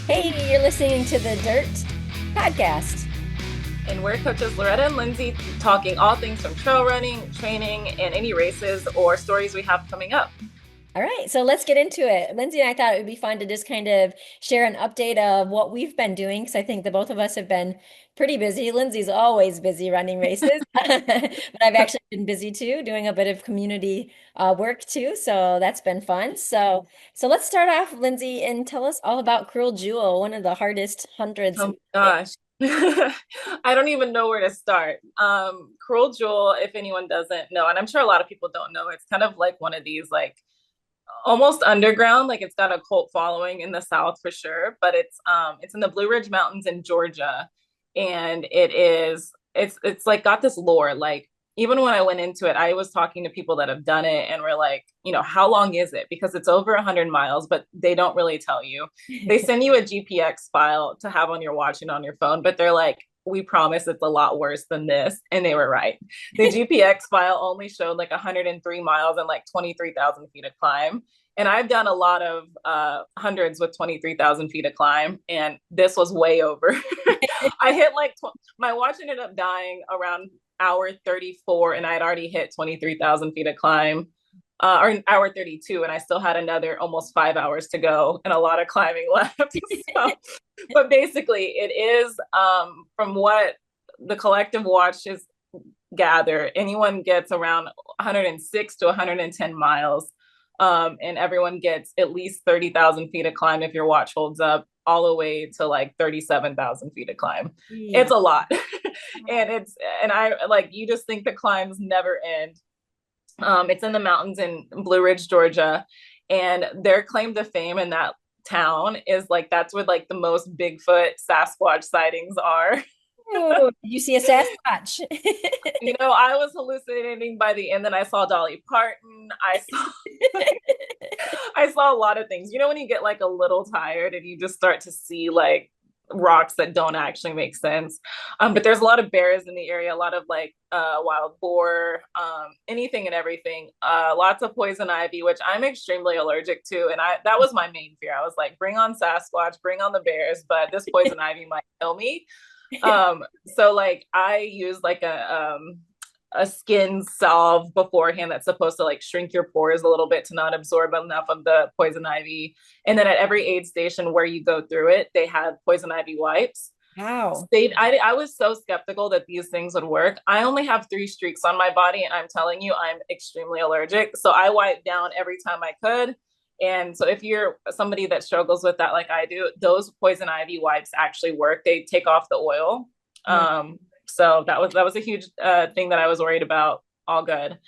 Hey, you're listening to the Dirt podcast. And we're coaches Loretta and Lindsay talking all things from trail running, training, and any races or stories we have coming up. All right, so let's get into it. Lindsay and I thought it would be fun to just kind of share an update of what we've been doing because I think the both of us have been pretty busy. Lindsay's always busy running races, but I've actually been busy too, doing a bit of community work too. So that's been fun. So let's start off, Lindsay, and tell us all about Cruel Jewel, one of the hardest hundreds. Oh my gosh. I don't even know where to start. Cruel Jewel, if anyone doesn't know, and I'm sure a lot of people don't know, it's kind of like one of these like almost underground, like it's got a cult following in the South for sure, but it's in the Blue Ridge Mountains in Georgia. And it's like got this lore. Like even when I went into it, I was talking to people that have done it and we're like, how long is it? Because it's over 100 miles, but they don't really tell you. They send you a GPX file to have on your watch and on your phone, but they're like, we promise it's a lot worse than this. And they were right. The GPX file only showed like 103 miles and like 23,000 feet of climb. And I've done a lot of hundreds with 23,000 feet of climb, and this was way over. I hit like my watch ended up dying around hour 34, and I had already hit 23,000 feet of climb, or hour 32, and I still had another almost 5 hours to go and a lot of climbing left. So, but basically, it is from what the collective watches gather, anyone gets around 106 to 110 miles. And everyone gets at least 30,000 feet of climb if your watch holds up, all the way to like 37,000 feet of climb. It's Jeez. a lot. And I like, you just think the climbs never end. It's in the mountains in Blue Ridge, Georgia. And their claim to fame in that town is like, that's where like the most Bigfoot Sasquatch sightings are. Oh, did you see a Sasquatch? I was hallucinating by the end. Then I saw Dolly Parton. I saw a lot of things. When you get like a little tired and you just start to see like rocks that don't actually make sense. But there's a lot of bears in the area, a lot of like wild boar, anything and everything. Lots of poison ivy, which I'm extremely allergic to. And that was my main fear. I was like, bring on Sasquatch, bring on the bears, but this poison ivy might kill me. So like I use like a skin salve beforehand that's supposed to like shrink your pores a little bit to not absorb enough of the poison ivy. And then at every aid station where you go through it, they have poison ivy wipes. Wow. I was so skeptical that these things would work. I only have 3 streaks on my body, and I'm telling you, I'm extremely allergic. So I wiped down every time I could. And so if you're somebody that struggles with that like I do, those poison ivy wipes actually work. They take off the oil. Mm. So that was a huge thing that I was worried about. All good.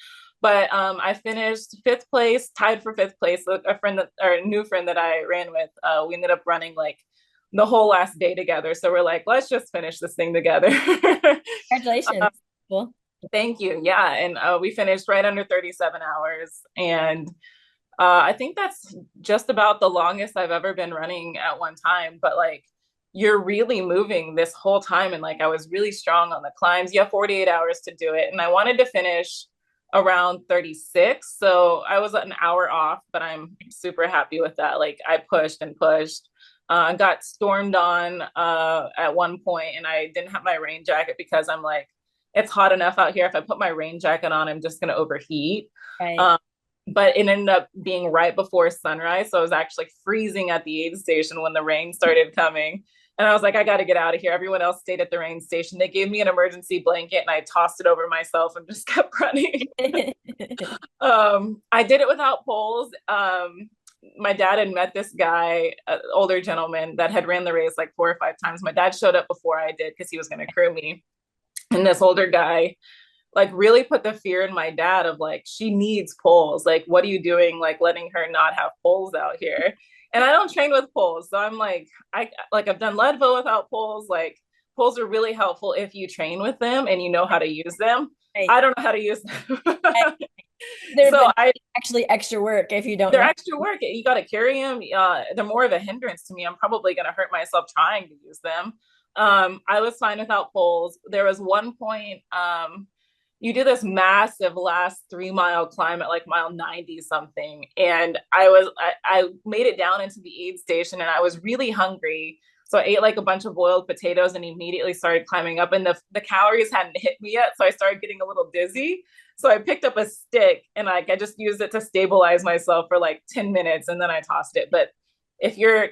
But I finished fifth place, tied for fifth place. A friend that, or a new friend that I ran with, we ended up running like the whole last day together. So we're like, let's just finish this thing together. Congratulations. Cool. Thank you. Yeah. And we finished right under 37 hours. And I think that's just about the longest I've ever been running at one time. But like, you're really moving this whole time. And like, I was really strong on the climbs. You have 48 hours to do it. And I wanted to finish around 36. So I was an hour off, but I'm super happy with that. Like, I pushed and pushed. Got stormed on at one point, and I didn't have my rain jacket because I'm like, it's hot enough out here. If I put my rain jacket on, I'm just going to overheat. Right. Um, but it ended up being right before sunrise. So I was actually freezing at the aid station when the rain started coming. And I was like, I got to get out of here. Everyone else stayed at the rain station. They gave me an emergency blanket and I tossed it over myself and just kept running. I did it without poles. My dad had met this guy, an older gentleman that had ran the race like 4 or 5 times. My dad showed up before I did because he was going to crew me. And this older guy like really put the fear in my dad of like, she needs poles. Like, what are you doing? Like letting her not have poles out here. And I don't train with poles. So I'm like, I've done Leadville without poles. Like poles are really helpful if you train with them and you know how to use them. Right. I don't know how to use them. They're So but actually extra work if you don't they're know. extra work. You got to carry them. They're more of a hindrance to me. I'm probably going to hurt myself trying to use them. I was fine without poles. There was one point you do this massive last 3 mile climb at like mile 90 something. And I made it down into the aid station and I was really hungry. So I ate like a bunch of boiled potatoes and immediately started climbing up. And the calories hadn't hit me yet. So I started getting a little dizzy. So I picked up a stick and like I just used it to stabilize myself for like 10 minutes and then I tossed it. But if you're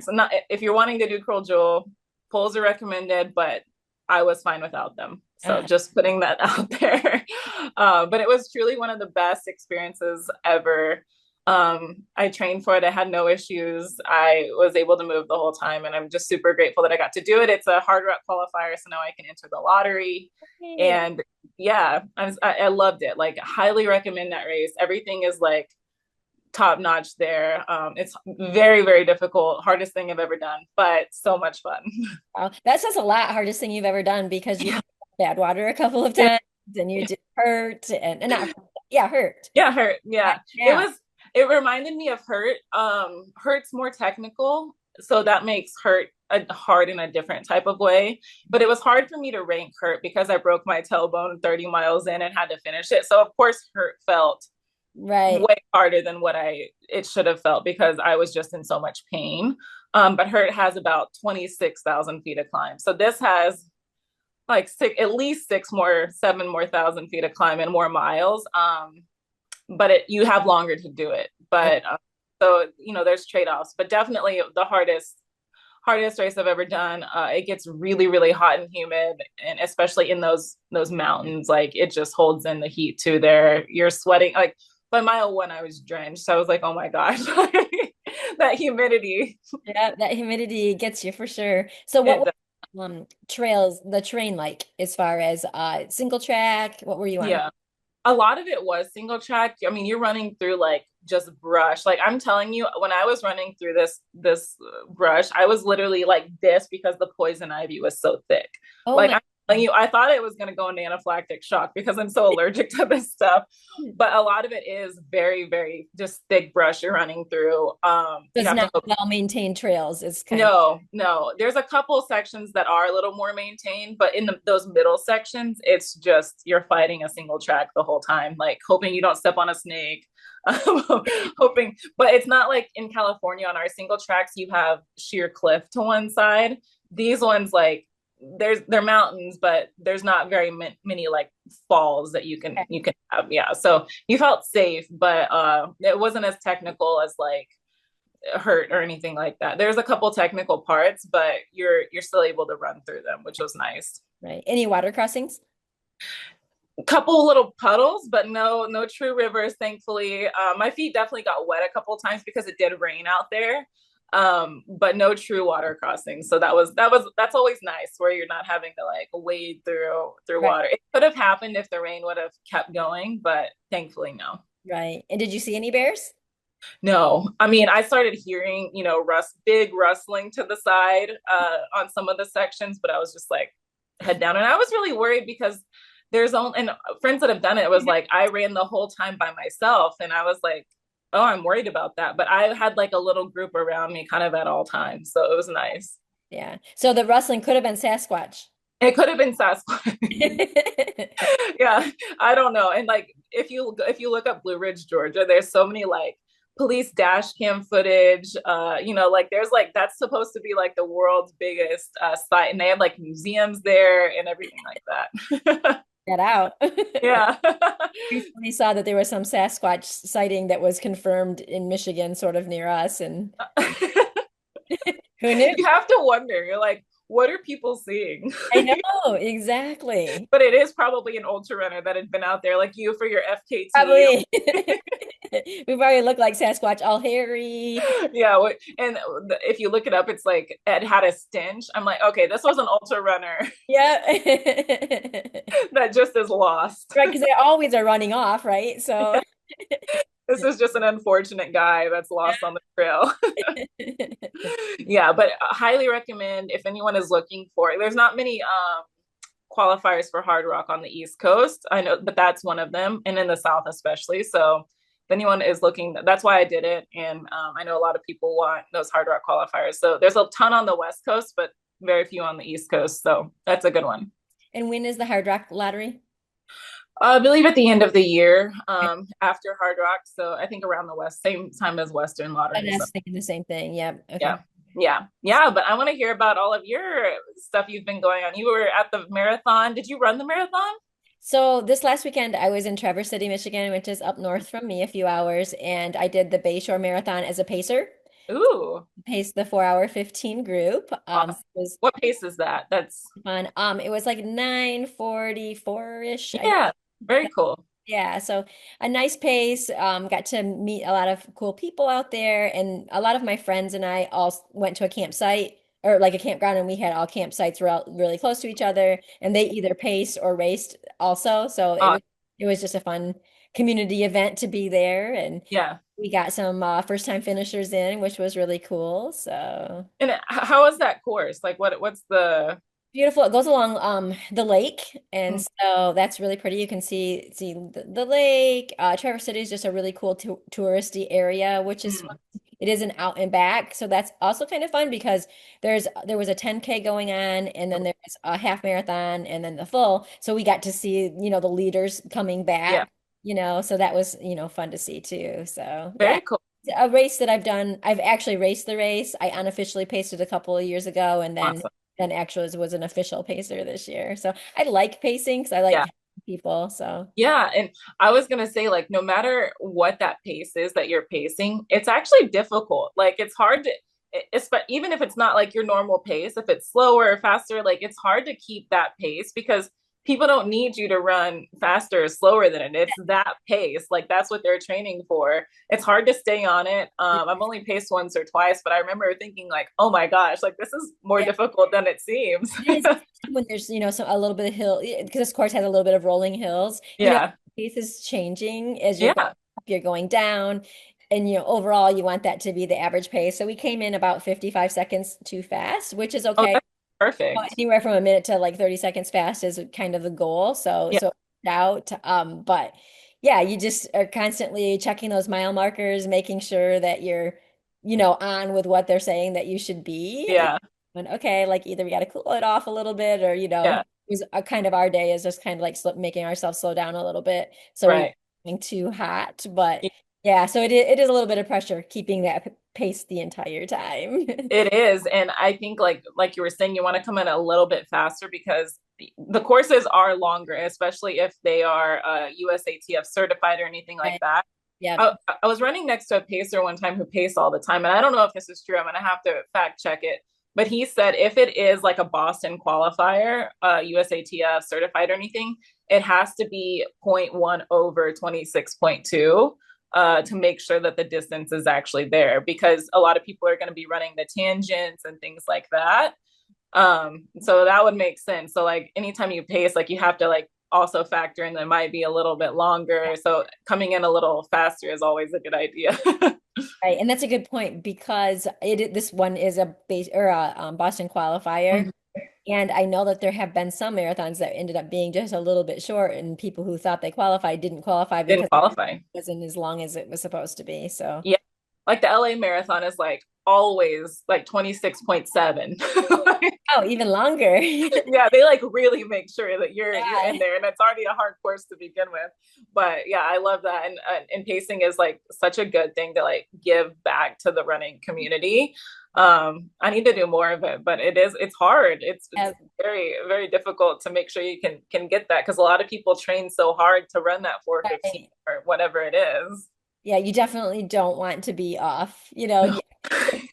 wanting to do curl jewel, poles are recommended, but I was fine without them. So Uh, just putting that out there. But it was truly one of the best experiences ever. I trained for it. I had no issues. I was able to move the whole time, and I'm just super grateful that I got to do it. It's a hard rock qualifier, so now I can enter the lottery. hey. And yeah, I loved it. Like, highly recommend that race. Everything is like top notch there. It's very, very difficult, hardest thing I've ever done, but so much fun. Wow. That says a lot, hardest thing you've ever done because you had bad water a couple of times and you did hurt and not, yeah, hurt. Yeah, hurt. Yeah. Yeah. It reminded me of hurt. Hurt's more technical, so that makes hurt hard in a different type of way. But it was hard for me to rank hurt because I broke my tailbone 30 miles in and had to finish it. So of course hurt felt Right. way harder than what I it should have felt because I was just in so much pain. But hurt has about 26,000 feet of climb. So this has like at least 7 more thousand feet of climb and more miles. But you have longer to do it. But so there's trade-offs, but definitely the hardest race I've ever done. It gets really, really hot and humid, and especially in those mountains, like it just holds in the heat too. There, you're sweating. Like by mile 1, I was drenched. So I was like, oh my gosh, that humidity. Yeah, that humidity gets you for sure. So what It were trails, the train like as far as single track? What were you on? Yeah. A lot of it was single track. I mean, you're running through like just brush. Like I'm telling you, when I was running through this brush, I was literally like this because the poison ivy was so thick. Oh Like my I'm telling you, I thought it was gonna go into anaphylactic shock because I'm so allergic to this stuff. But a lot of it is very, very just thick brush you're running through. You It's have to not well-maintained trails. It's kind of no. There's a couple sections that are a little more maintained, but in those middle sections, it's just you're fighting a single track the whole time, like hoping you don't step on a snake. Hoping, but it's not like in California on our single tracks, you have sheer cliff to one side. These ones, like they're mountains, but there's not very many like falls that you can have. Yeah, so you felt safe, but it wasn't as technical as like hurt or anything like that. There's a couple technical parts, but you're still able to run through them, which was nice. right. Any water crossings? A couple little puddles, but no true rivers, thankfully. My feet definitely got wet a couple times because it did rain out there. But no true water crossings. So that's always nice where you're not having to like wade through Right. water. It could have happened if the rain would have kept going, but thankfully no. Right. And did you see any bears? No, I mean, I started hearing, big rustling to the side on some of the sections, but I was just like, head down. And I was really worried because there's only, and friends that have done it was like, I ran the whole time by myself. And I was like, oh, I'm worried about that. But I had like a little group around me kind of at all times. So it was nice. Yeah. So the rustling could have been Sasquatch. It could have been Sasquatch. Yeah, I don't know. And like if you look up Blue Ridge, Georgia, there's so many like police dash cam footage. Like there's like that's supposed to be like the world's biggest site, and they have like museums there and everything like that. Get out. Yeah. Recently saw that there was some Sasquatch sighting that was confirmed in Michigan, sort of near us, and who knew? You have to wonder. You're like, what are people seeing? I know, exactly. But it is probably an ultra runner that had been out there like you for your FKT. Probably. We probably look like Sasquatch, all hairy. Yeah, and if you look it up, it's like it had a stench. I'm like, okay, this was an ultra runner Yeah. that just is lost. Right, because they always are running off, right? So This is just an unfortunate guy that's lost on the trail. Yeah, but I highly recommend if anyone is looking for it. There's not many qualifiers for hard rock on the East Coast. I know, but that's one of them, and in the South especially. So if anyone is looking, that's why I did it. And I know a lot of people want those hard rock qualifiers. So there's a ton on the West Coast, but very few on the East Coast. So that's a good one. and when is the Hard Rock Lottery? I believe at the end of the year, after Hard Rock. So I think around the same time as Western And Lottery. So that's thinking the same thing. Yep. yeah, Okay. yeah. But I want to hear about all of your stuff you've been going on. You were at the marathon. Did you run the marathon? So this last weekend, I was in Traverse City, Michigan, which is up north from me a few hours, and I did the Bayshore Marathon as a pacer. Ooh, Paced the 4 hour 15 group. awesome. It was What pace is that? That's fun. It was like 9:44-ish, I yeah, very cool. yeah, so a nice pace. Got to meet a lot of cool people out there, and a lot of my friends and I all went to a campsite or like a campground, and we had all campsites really close to each other, and they either paced or raced also. So Uh, it was just a fun community event to be there, and yeah. we got some first time finishers in, which was really cool. So. And how is that course? Like what's the Beautiful. It goes along the lake, and mm, so that's really pretty. You can see the lake. Traverse City is just a really cool touristy area, which is fun. mm, It is an out and back, so that's also kind of fun because there was a 10K going on, and then there was a half marathon, and then the full. So we got to see, the leaders coming yeah, back, so that was, fun to see too. So yeah, very cool. a race that I've done. I've actually raced the race. I unofficially paced it a couple of years ago, and Awesome. then actually was an official pacer this year. So I like pacing because I like Yeah. helping people. So Yeah, and I was gonna say, like, no matter what that pace is that you're pacing, it's actually difficult. Like, it's hard to, even if it's not like your normal pace, if it's slower or faster, like, it's hard to keep that pace because people don't need you to run faster or slower than it. It's that pace. Like, that's what they're training for. It's hard to stay on it. I've only paced once or twice, but I remember thinking, like, oh my gosh, like, this is more yeah, difficult than it seems. it is when there's, a little bit of hill because this course has a little bit of rolling hills. Yeah. Pace is changing as you're going Yeah. up, you're going down. And overall you want that to be the average pace. So we came in about 55 seconds too fast, which is Oh, okay. that's perfect. Anywhere from a minute to like 30 seconds fast is kind of the goal. Yeah. So it worked out. But yeah, you just are constantly checking those mile markers, making sure that you're, on with what they're saying that you should be. Yeah. And okay, like either we got to cool it off a little bit, or Yeah. it was a kind of our day is just kind of like making ourselves slow down a little bit, so we weren't Right. getting too hot. But yeah, so it is a little bit of pressure keeping that pace the entire time. It is. And I think like you were saying, you want to come in a little bit faster because the courses are longer, especially if they are USATF certified or anything like Right. that. Yep. I was running next to a pacer one time who paced all the time, and I don't know if this is true. I'm gonna have to fact check it. But he said if it is like a Boston qualifier, USATF certified or anything, it has to be zero point 0.1 over 26.2 to make sure that the distance is actually there because a lot of people are going to be running the tangents and things like that. So that would make sense. So like anytime you pace, like you have to like also factor in that it might be a little bit longer. So coming in a little faster is always a good idea. Right, and that's a good point because this one is a base or a Boston qualifier, and I know that there have been some marathons that ended up being just a little bit short, and people who thought they qualified didn't qualify because Didn't qualify. it wasn't as long as it was supposed to be. So, Yeah. Like the LA marathon is like always like 26.7. oh, even longer. Yeah, they like really make sure that you're Yeah. in there, and it's already a hard course to begin with. But yeah, I love that, and pacing is like such a good thing to like give back to the running community. I need to do more of it, but it's hard. It's Yeah, very difficult to make sure you can get that because a lot of people train so hard to run that 4:15 right. or whatever it is. Yeah, you definitely don't want to be off.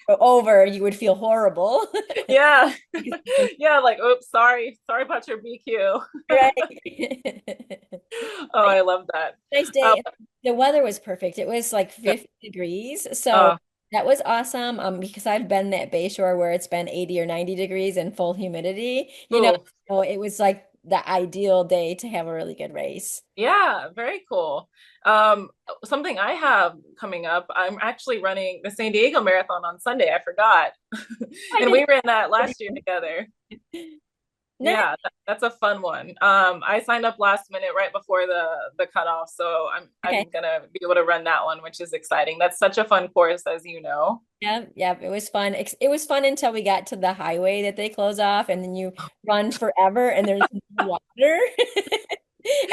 Over, you would feel horrible. Yeah. Yeah, like oops, sorry about your BQ. Right. Oh, I love that. Nice Um, day. The weather was perfect. It was like 50 degrees. So uh, that was awesome. Because I've been at Bayshore where it's been 80 or 90 degrees and full humidity, oh, so it was like the ideal day to have a really good race. yeah, very cool. Um, Something I have coming up, I'm actually running the San Diego Marathon on Sunday. I forgot. I And didn't. we ran that last year together. Nice. Yeah, that's a fun one. I signed up last minute right before the cutoff, so Okay. I'm gonna be able to run that one, which is exciting. That's such a fun course, as you know. Yeah, yeah, it was fun. It was fun until we got to the highway that they close off, and then you run forever, and there's no water.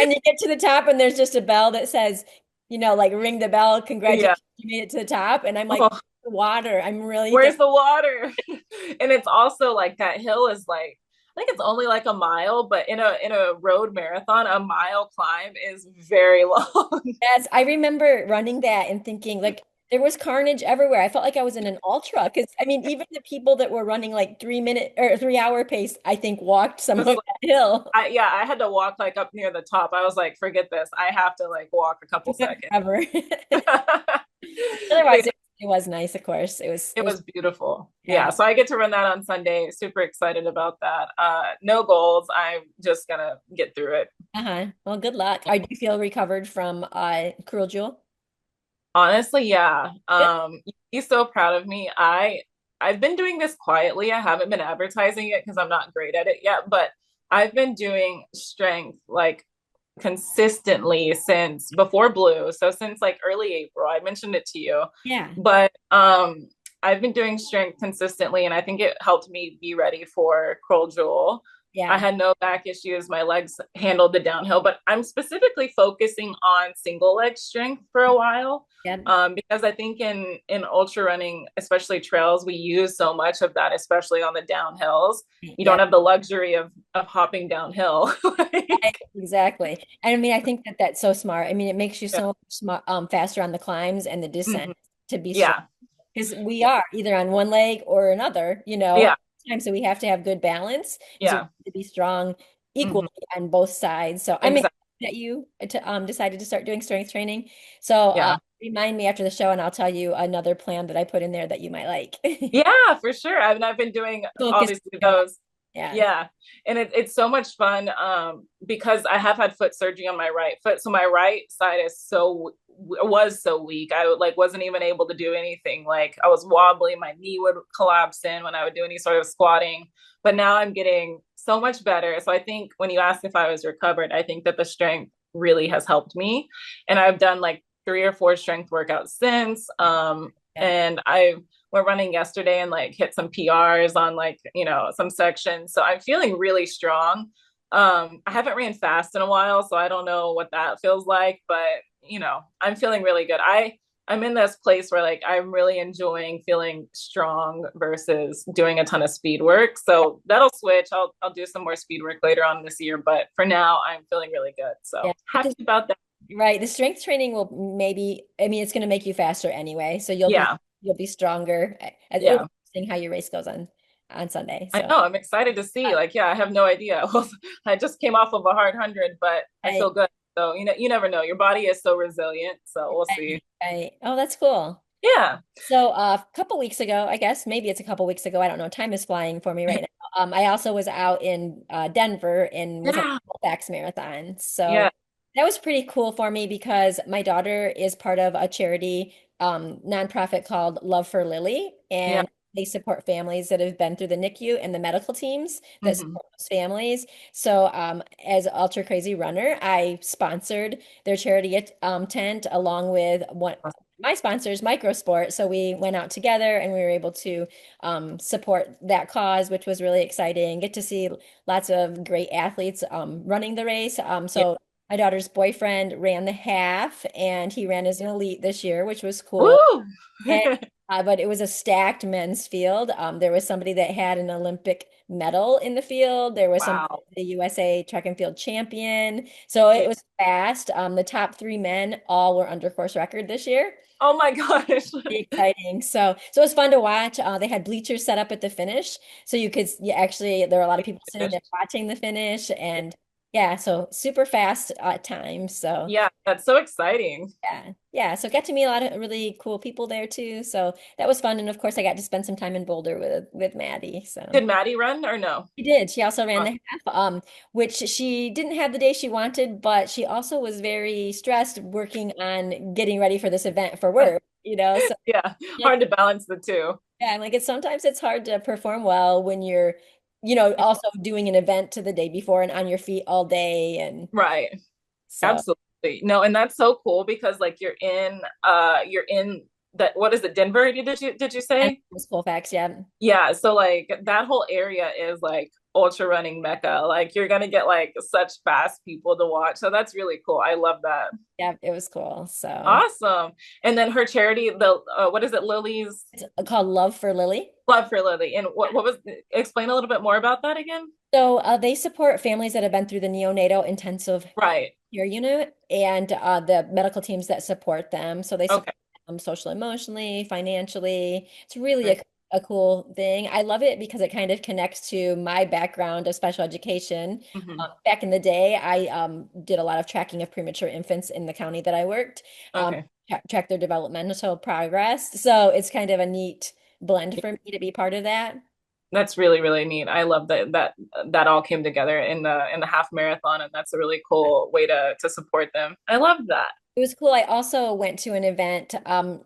And you get to the top and there's just a bell that says, like ring the bell, Yeah. congratulations, you made it to the top. And I'm like, Oh, water. I'm really where's the water? And it's also like that hill is like, I think it's only like a mile, but in a road marathon, a mile climb is very long. yes, I remember running that and thinking like there was carnage everywhere. I felt like I was in an ultra because I mean, even the people that were running like 3 minute or 3 hour pace, I think walked some of Just that like, hill. I had to walk like up near the top. I was like, forget this. I have to like walk a couple seconds. Ever. But Otherwise, it was nice, of course. It it was was beautiful. yeah. Yeah. So I get to run that on Sunday. Super excited about that. No goals. I'm just gonna get through it. Uh-huh. Well, good luck. Do you feel recovered from Cruel Jewel? Honestly, yeah. Good. He's so proud of me. I've been doing this quietly. I haven't been advertising it because I'm not great at it yet, but I've been doing strength like consistently since before Blue. So since like early April, I mentioned it to you. Yeah. But I've been doing strength consistently and I think it helped me be ready for Curl Jewel. I Yeah. had no back issues. My legs handled the downhill, but I'm specifically focusing on single leg strength for a while. Yeah. Because I think in ultra running, especially trails, we use so much of that, especially on the downhills. You Yeah. don't have the luxury of hopping downhill. Right, Like, exactly. And I mean, I think that that's so smart. I mean, it makes you yeah. so smart, faster on the climbs and the descent Mhm. to be strong. Yeah. Because we are either on one leg or another, Yeah. time. So we have to have good balance. And so we Yeah. have to be strong equally Hmm. on both sides. So I'm excited Exactly. that you decided to start doing strength training. So Yeah. remind me after the show and I'll tell you another plan that I put in there that you might like. Yeah, for sure. I mean, I've been doing Focus. obviously those. Yeah. Yeah. And it's so much fun because I have had foot surgery on my right foot. So my right side is was so weak. I like wasn't even able to do anything. Like I was wobbly, my knee would collapse in when I would do any sort of squatting. But now I'm getting so much better. So I think when you asked if I was recovered, I think that the strength really has helped me. And I've done like 3 or 4 strength workouts since. Yeah. And I went running yesterday and like hit some PRs on like, some sections. So I'm feeling really strong. I haven't ran fast in a while, so I don't know what that feels like, but I'm feeling really good. I'm in this place where like I'm really enjoying feeling strong versus doing a ton of speed work. So that'll switch. I'll do some more speed work later on this year, but for now I'm feeling really good. Yeah. So happy about that. Right. The strength training will maybe, I mean, it's going to make you faster anyway. So Yeah. you'll be stronger. It'll be Yeah. interesting how your race goes on Sunday. I So, know. I'm excited to see. Like, yeah, I have no idea. I just came off of a hard 100, but I right, feel good. So, you never know. Your body is so resilient. So we'll see. right, right. Oh, that's cool. Yeah. So, a couple weeks ago, I guess maybe it's a couple weeks ago. I don't know. Time is flying for me right now. I also was out in Denver and was at Yeah. the Colfax Marathon. So Yeah. that was pretty cool for me because my daughter is part of a charity nonprofit called Love for Lily, Yeah. and they support families that have been through the NICU and the medical teams that Hmm. support those families. So, as an ultra crazy runner, I sponsored their charity tent along with one my sponsors, Microsport. So we went out together and we were able to support that cause, which was really exciting. Get to see lots of great athletes running the race. Yeah. So my daughter's boyfriend ran the half and he ran as an elite this year, which was cool. Woo. And, but it was a stacked men's field. There was somebody that had an Olympic medal in the field. There was somebody Wow. the USA track and field champion. So it Yeah. was fast. The top three men all were under course record this year. Oh my gosh. Pretty exciting. So it was fun to watch. They had bleachers set up at the finish, so you actually there were a lot of people sitting there watching the finish, and yeah, so super fast time. So Yeah, that's so exciting. yeah, yeah. So got to meet a lot of really cool people there too. So that was fun, and of course I got to spend some time in Boulder with Maddie. So. Did Maddie run or no? She did. She also ran Uh, the half, which she didn't have the day she wanted, but she also was very stressed working on getting ready for this event for work. So yeah, like, hard to balance the two. yeah, I'm like sometimes it's hard to perform well when you're also doing an event to the day before and on your feet all day. And Right. so, Absolutely. No, and that's so cool because like you're in that, what is it, Denver? Did you And it say? was Colfax, yeah. Yeah, so like that whole area is like ultra running mecca. Like you're gonna get like such fast people to watch. So that's really cool. I love that. Yeah, it was cool. So Awesome. And then her charity, the what is it, Lily's it's called Love for Lily. Love for Lily. And what was, explain a little bit more about that again? So they support families that have been through the neonatal intensive Right. care unit and the medical teams that support them. So they Okay. support them social, emotionally, financially. It's really Great. a cool thing. I love it because it kind of connects to my background of special education. Hmm. Back in the day, I did a lot of tracking of premature infants in the county that I worked, Okay. track their developmental progress. So it's kind of a neat blend for me to be part of that. That's really, really neat. I love that all came together in the half marathon, and that's a really cool way to support them. I love that. It was cool. I also went to an event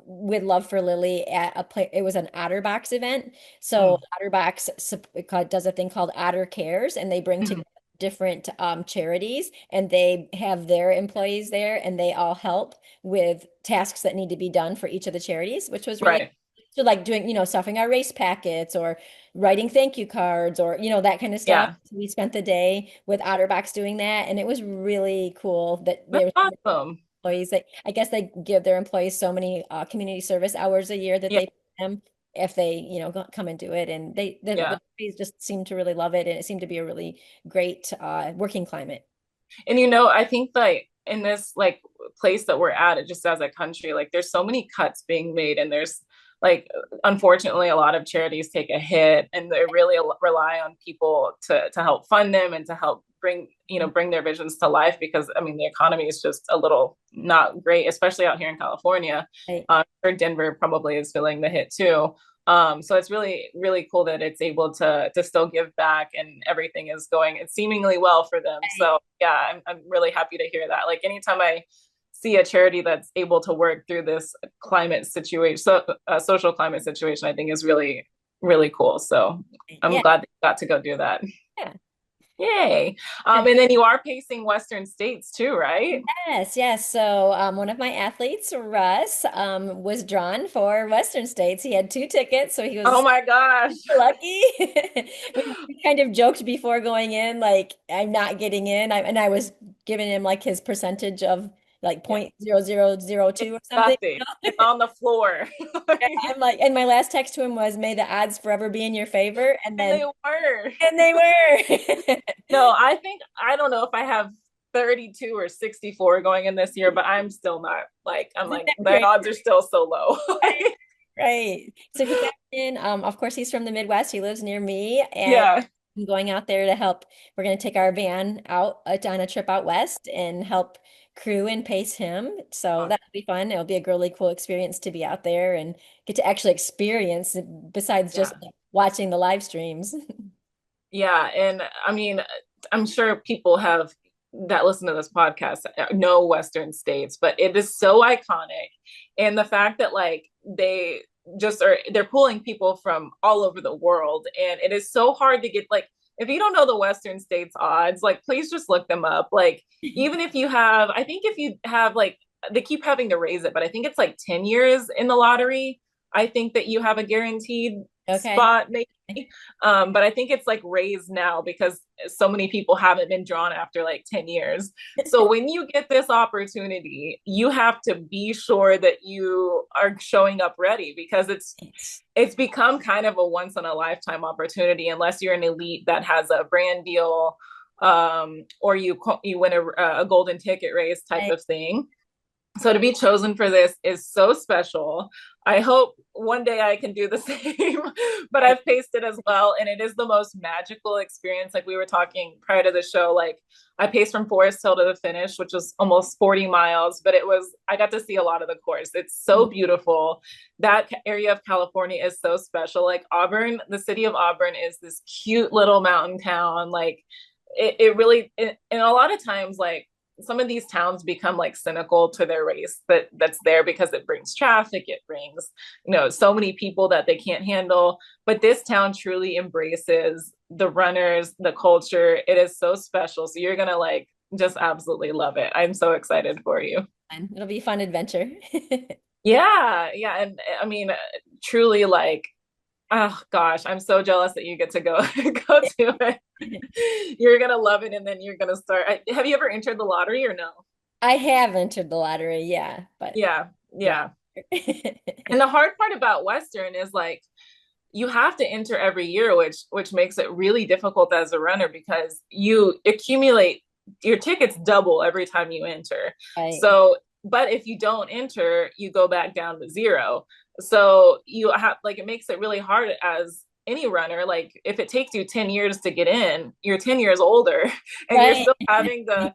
with Love for Lily at a play. It was an OtterBox event. So Mm. OtterBox does a thing called Otter Cares, and they bring Mhm. together different charities, and they have their employees there, and they all help with tasks that need to be done for each of the charities, which was really Right. so like doing, stuffing our race packets or writing thank you cards or, that kind of stuff. Yeah. So we spent the day with OtterBox doing that, and it was really cool that That's there was awesome. employees that I guess they give their employees so many community service hours a year that Yeah. they pay them if they, come and do it. And the Yeah. employees just seem to really love it. And it seemed to be a really great working climate. And I think like in this like place that we're at, it just as a country, like there's so many cuts being made, and there's like unfortunately a lot of charities take a hit, and they really rely on people to help fund them and to help bring their visions to life, because I mean the economy is just a little not great, especially out here in California. Right. Or Denver probably is feeling the hit too. So it's really, really cool that it's able to still give back, and everything is going seemingly well for them. So yeah, I'm really happy to hear that. Like anytime I see a charity that's able to work through this climate situation, social climate situation, I think is really, really cool. So I'm Yeah. glad that you got to go do that. Yeah. Yay. And then you are pacing Western states too, right? Yes, yes. So one of my athletes, Russ, was drawn for Western States. He had two tickets, so he Oh was my gosh. lucky. We kind of joked before going in, like I'm not getting in. And I was giving him like his percentage of like Yeah. 0.0002 or something. Nothing. It's on the floor. I'm like, and my last text to him was, "May the odds forever be in your favor." And they were. And they were. No, I don't know if I have 32 or 64 going in this year, but I'm still not like, I'm Isn't like, that the great? odds are still so low. Right. So he got in. Of course, he's from the Midwest. He lives near me, and Yeah. I'm going out there to help. We're going to take our van out on a trip out west and help crew and pace him. So Awesome. that'll be fun. It'll be a really cool experience to be out there and get to actually experience besides just Yeah. watching the live streams. Yeah. And I mean, I'm sure people have that listen to this podcast know Western states, but it is so iconic. And the fact that like they're pulling people from all over the world. And it is so hard to get like, if you don't know the Western states odds, like please just look them up. Like, even if you have, I think if you have like, they keep having to raise it, but I think it's like 10 years in the lottery. I think that you have a guaranteed Okay. spot, maybe. But I think it's like raised now because so many people haven't been drawn after like 10 years. So when you get this opportunity, you have to be sure that you are showing up ready, because it's become kind of a once in a lifetime opportunity, unless you're an elite that has a brand deal, or you win a golden ticket race type Right. of thing. So to be chosen for this is so special. I hope one day I can do the same, but I've paced it as well. And it is the most magical experience. Like we were talking prior to the show, like I paced from Forest Hill to the finish, which was almost 40 miles, but I got to see a lot of the course. It's so beautiful. That area of California is so special. Like Auburn, the city of Auburn is this cute little mountain town. Like it really, and a lot of times, like, some of these towns become like cynical to their race that's there because it brings traffic, it brings so many people that they can't handle, but this town truly embraces the runners, the culture. It is so special, so you're gonna like just absolutely love it. I'm so excited for you. It'll be a fun adventure. Yeah, yeah. And I mean, truly like, oh gosh, I'm so jealous that you get to go go to it. You're gonna love it, and then you're gonna start. Have you ever entered the lottery or no? I have entered the lottery, yeah, but Yeah, yeah. yeah. And the hard part about Western is like you have to enter every year, which makes it really difficult as a runner because you accumulate your tickets double every time you enter. Right, So, but if you don't enter, you go back down to zero. So you have like it makes it really hard as any runner. Like if it takes you 10 years to get in, you're 10 years older and you're right. still having to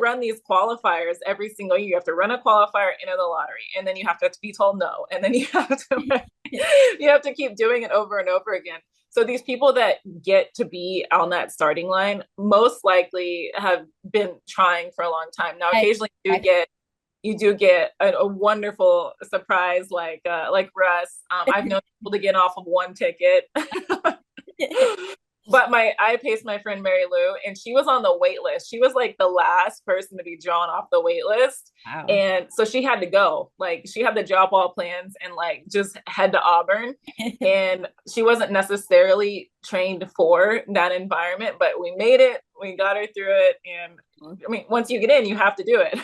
run these qualifiers every single year. You have to run a qualifier, enter the lottery, and then you have to be told no, and then you have to you have to keep doing it over and over again. So these people that get to be on that starting line most likely have been trying for a long time. Now, I, occasionally I, you do get a wonderful surprise like Russ. I've known people to get off of one ticket. But I paced my friend Mary Lou, and she was on the wait list. She was like the last person to be drawn off the wait list. wow. And so she had to go. Like she had to drop all plans and like just head to Auburn. And she wasn't necessarily trained for that environment, but we made it. We got her through it. And I mean, once you get in, you have to do it.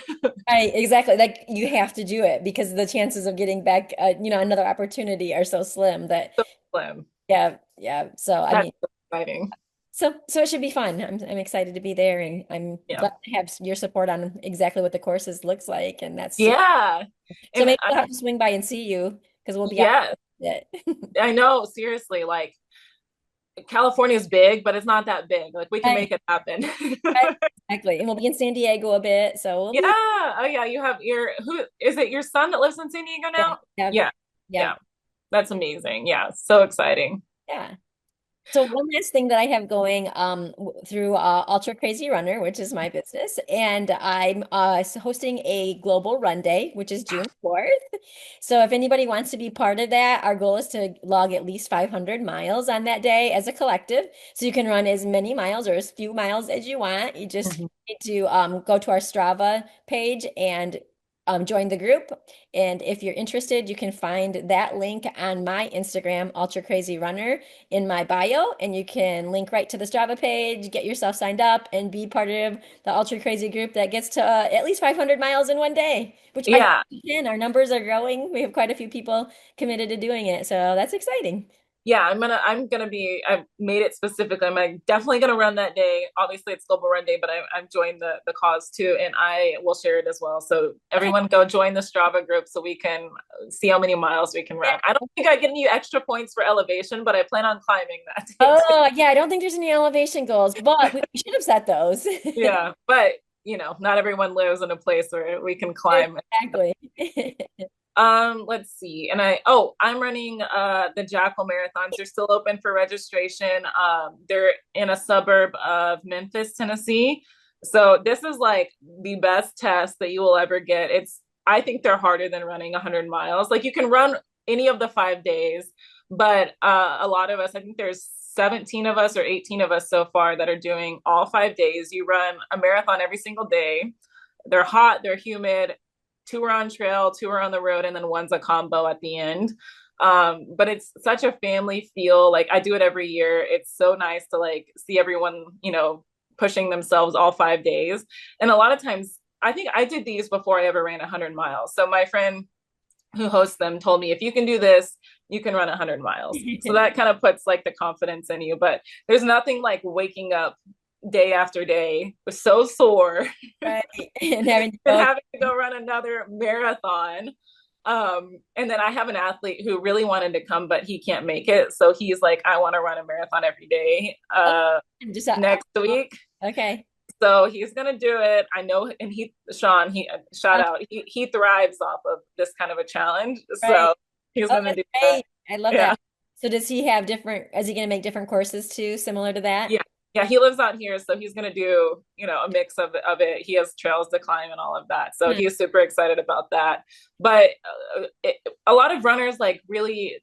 Right, exactly. Like you have to do it because the chances of getting back, another opportunity are so slim that, So slim. yeah, yeah. So I That's mean, so exciting. so it should be fun. I'm excited to be there, and I'm Yeah. glad to have your support on exactly what the courses looks like, and that's super. Yeah. So And maybe we'll have to swing by and see you because we'll be out yeah, it. I know, seriously, like California is big, but it's not that big. Like we can Right, make it happen. right, exactly. And we'll be in San Diego a bit, so we'll Yeah. be. Oh yeah, you have your who is it your son that lives in San Diego Yeah, now? yeah, Yeah. yeah, Yeah. That's amazing. Yeah. So exciting. yeah. So one last thing that I have going through Ultra Crazy Runner, which is my business, and I'm hosting a global run day, which is June 4th. So if anybody wants to be part of that, our goal is to log at least 500 miles on that day as a collective. So you can run as many miles or as few miles as you want. You just Mhm. need to go to our Strava page and join the group. And if you're interested, you can find that link on my Instagram, Ultra Crazy Runner, in my bio, and you can link right to the Strava page, get yourself signed up, and be part of the Ultra Crazy group that gets to at least 500 miles in one day, which I think Yeah. we can. Our numbers are growing. We have quite a few people committed to doing it, so that's exciting. Yeah, I've made it specific. I'm like, definitely gonna run that day. Obviously it's global run day, but I've joined the cause too, and I will share it as well. So Okay. everyone go join the Strava group so we can see how many miles we can run. I don't think I get any extra points for elevation, but I plan on climbing that day too. Oh, yeah, I don't think there's any elevation goals, but we should have set those. Yeah, but not everyone lives in a place where we can climb. Exactly. Let's see. I'm running the Jackal marathons. They're still open for registration. They're in a suburb of Memphis, Tennessee. So this is like the best test that you will ever get. I think they're harder than running 100 miles. Like you can run any of the 5 days, but a lot of us, I think there's 17 of us or 18 of us so far that are doing all 5 days. You run a marathon every single day. They're hot, they're humid, two are on trail, two are on the road, and then one's a combo at the end. But it's such a family feel. Like I do it every year. It's so nice to like see everyone, pushing themselves all 5 days. And a lot of times, I think I did these before I ever ran 100 miles. So my friend who hosts them told me, if you can do this, you can run 100 miles. So that kind of puts like the confidence in you. But there's nothing like waking up day after day was so sore Right. And having to and go. having to go run another marathon. And then I have an athlete who really wanted to come, but he can't make it. So he's like, I want to run a marathon every day Oh, just next week. okay. So he's gonna do it. I know, and Sean, he shout Okay. out. He thrives off of this kind of a challenge. Right. So he's Oh, gonna that's do that. great. I love Yeah. that. So does he have different, is he going to make different courses too, similar to that? Yeah. Yeah, he lives out here, so he's gonna do, a mix of it. He has trails to climb and all of that, so Hmm. he's super excited about that. But a lot of runners, like really,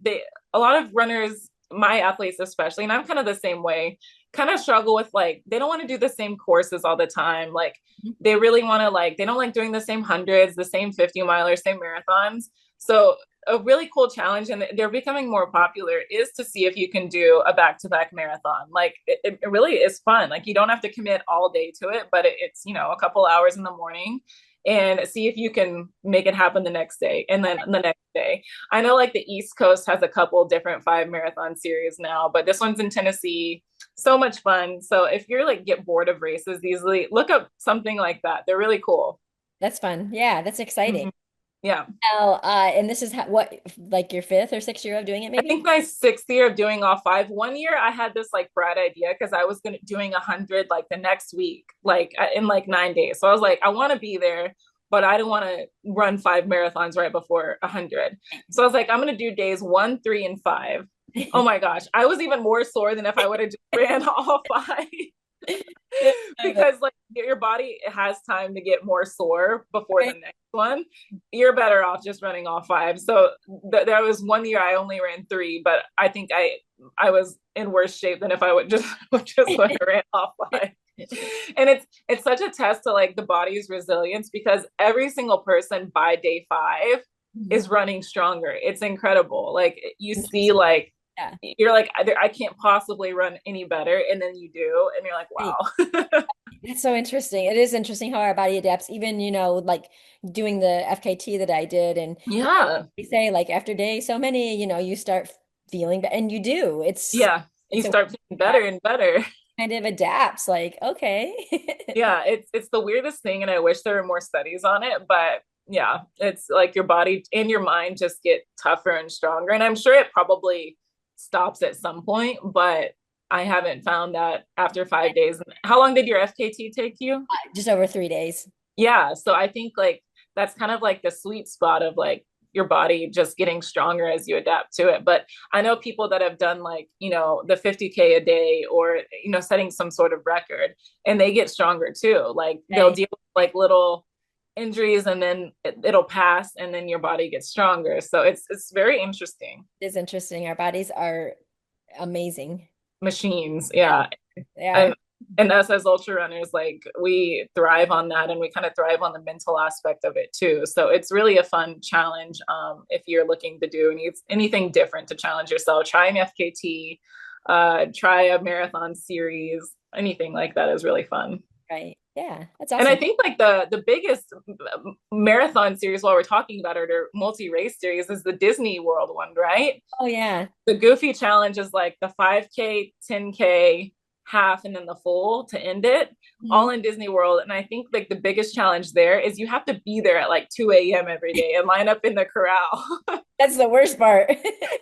a lot of runners, my athletes especially, and I'm kind of the same way. kind of struggle with like they don't want to do the same courses all the time. Like they really want to like they don't like doing the same hundreds, the same 50 milers, same marathons. So a really cool challenge, and they're becoming more popular, is to see if you can do a back-to-back marathon. Like it really is fun. Like you don't have to commit all day to it, but it's a couple hours in the morning, and see if you can make it happen the next day and then the next day. I know like the East Coast has a couple different 5 marathon series now, but this one's in Tennessee. So much fun. So if you're like get bored of races easily, look up something like that. They're really cool. That's fun. Yeah, that's exciting. Mhm. Yeah. Now, and this is what, like your fifth or sixth year of doing it, I maybe? think my 6th year of doing all 5. One year I had this like bright idea because I was gonna doing 100 like the next week, like in like 9 days. So I was like, I want to be there, but I didn't want to run 5 marathons right before 100. So I was like, I'm gonna do days 1, 3, and 5. Oh my gosh, I was even more sore than if I would have just ran all 5. Because like your body has time to get more sore before the Right. next one. You're better off just running all 5. So there was one year I only ran 3, but I think I was in worse shape than if I would just just would have ran all 5. And it's such a test to like the body's resilience, because every single person by day 5 Mhm. is running stronger. It's incredible. Like you see like Yeah. you're like I can't possibly run any better, and then you do and you're like Right. wow. It's so interesting. It is interesting how our body adapts, even, like doing the FKT that I did. And Yeah. they say like after day so many, you start feeling, and you do. Yeah, you It's a start feeling better and better. kind of adapts like, okay. Yeah, it's the weirdest thing, and I wish there were more studies on it, but yeah, it's like your body and your mind just get tougher and stronger, and I'm sure it probably stops at some point, but I haven't found that after 5 days. How long did your FKT take you? Just over 3 days. Yeah, so I think like that's kind of like the sweet spot of like your body just getting stronger as you adapt to it. But I know people that have done like, the 50K a day, or, setting some sort of record, and they get stronger too. Like they'll Right. deal with like little injuries, and then it'll pass, and then your body gets stronger. So it's very interesting. It is interesting. Our bodies are amazing. Machines, Yeah, yeah. they are. and and us as ultra runners, like we thrive on that, and we kind of thrive on the mental aspect of it too. So it's really a fun challenge. If you're looking to do anything different to challenge yourself, try an FKT, try a marathon series. Anything like that is really fun. Right. Yeah, that's And I awesome. think like the biggest marathon series, while we're talking about it, or multi-race series, is the Disney World one, right? Oh yeah. The Goofy challenge is like the 5K, 10K, half, and then the full to end it, all Mhm. in Disney World. And I think like the biggest challenge there is you have to be there at like 2 a.m. every day and line up in the corral. That's the worst part.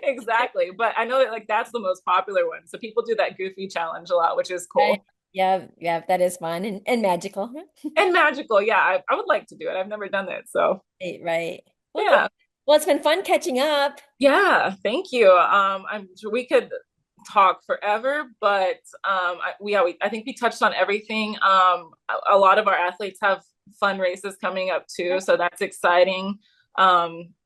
Exactly. But I know that like that's the most popular one. So people do that Goofy challenge a lot, which is Right. cool. Yeah, yeah, that is fun and magical. And magical. Yeah, I would like to do it. I've never done it. So Right, right. Well, good. yeah. Well, it's been fun catching up. Yeah, thank you. I'm sure we could talk forever, but I think we touched on everything. A lot of our athletes have fun races coming up too, so that's exciting.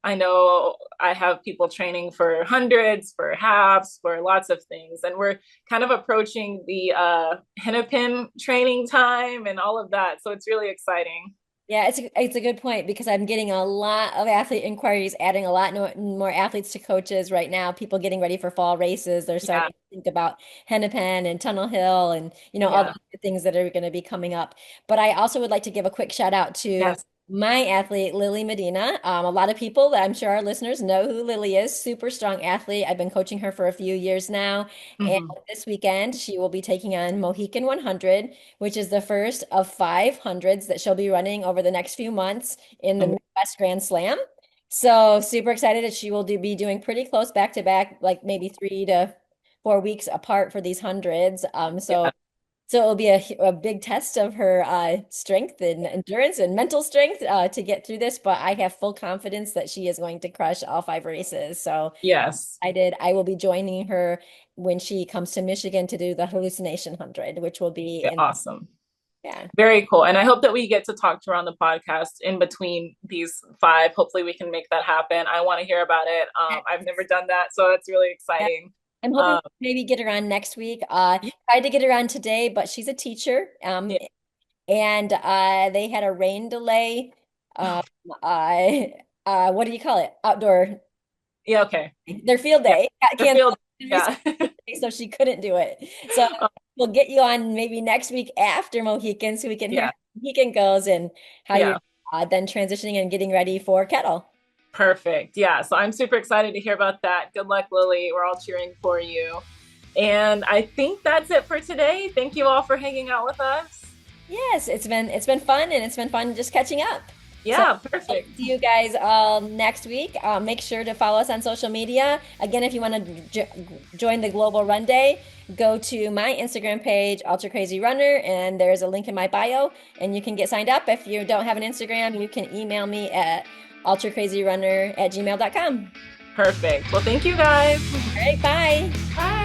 I know I have people training for hundreds, for halves, for lots of things, and we're kind of approaching the Hennepin training time and all of that, so it's really exciting. Yeah, it's a good point because I'm getting a lot of athlete inquiries, adding a lot more athletes to coaches right now. People getting ready for fall races. They're Yeah, starting to think about Hennepin and Tunnel Hill and all the yeah, things that are going to be coming up. But I also would like to give a quick shout out to yes. my athlete, Lily Medina. A lot of people that I'm sure our listeners know who Lily is. Super strong athlete. I've been coaching her for a few years now. And Hmm. this weekend, she will be taking on Mohican 100, which is the first of 500s that she'll be running over the next few months in the Midwest Grand Slam. So super excited that she will be doing pretty close back to back, like maybe 3 to 4 weeks apart for these hundreds. So Yeah, it'll be a big test of her strength and endurance and mental strength to get through this. But I have full confidence that she is going to crush all 5 races. So yes. I will be joining her when she comes to Michigan to do the hallucination 100, which will be Yeah, in, awesome. yeah. Very cool. And I hope that we get to talk to her on the podcast in between these 5. Hopefully we can make that happen. I want to hear about it. I've never done that, so it's really Yeah. exciting. I'm hoping maybe get her on next week. Tried to get her on today, but she's a teacher. Yeah, And they had a rain delay. Um, what do you call it? Outdoor, yeah, okay. their field Yeah. day got The canceled, field, yeah. so she couldn't do it. So we'll get you on maybe next week after Mohican, so we can hear Yeah, how Mohican goes and how you're yeah. then transitioning and getting ready for kettle. Perfect. Yeah. So I'm super excited to hear about that. Good luck, Lily. We're all cheering for you. And I think that's it for today. Thank you all for hanging out with us. Yes, it's been fun and it's been fun just catching up. So Yeah, hope perfect. to see you guys all next week. Make sure to follow us on social media. Again, if you want to join the Global Run Day, go to my Instagram page, Ultra Crazy Runner, and there's a link in my bio, and you can get signed up. If you don't have an Instagram, you can email me at ultracrazyrunner@gmail.com. Perfect. Well, thank you guys. All right, bye. Bye.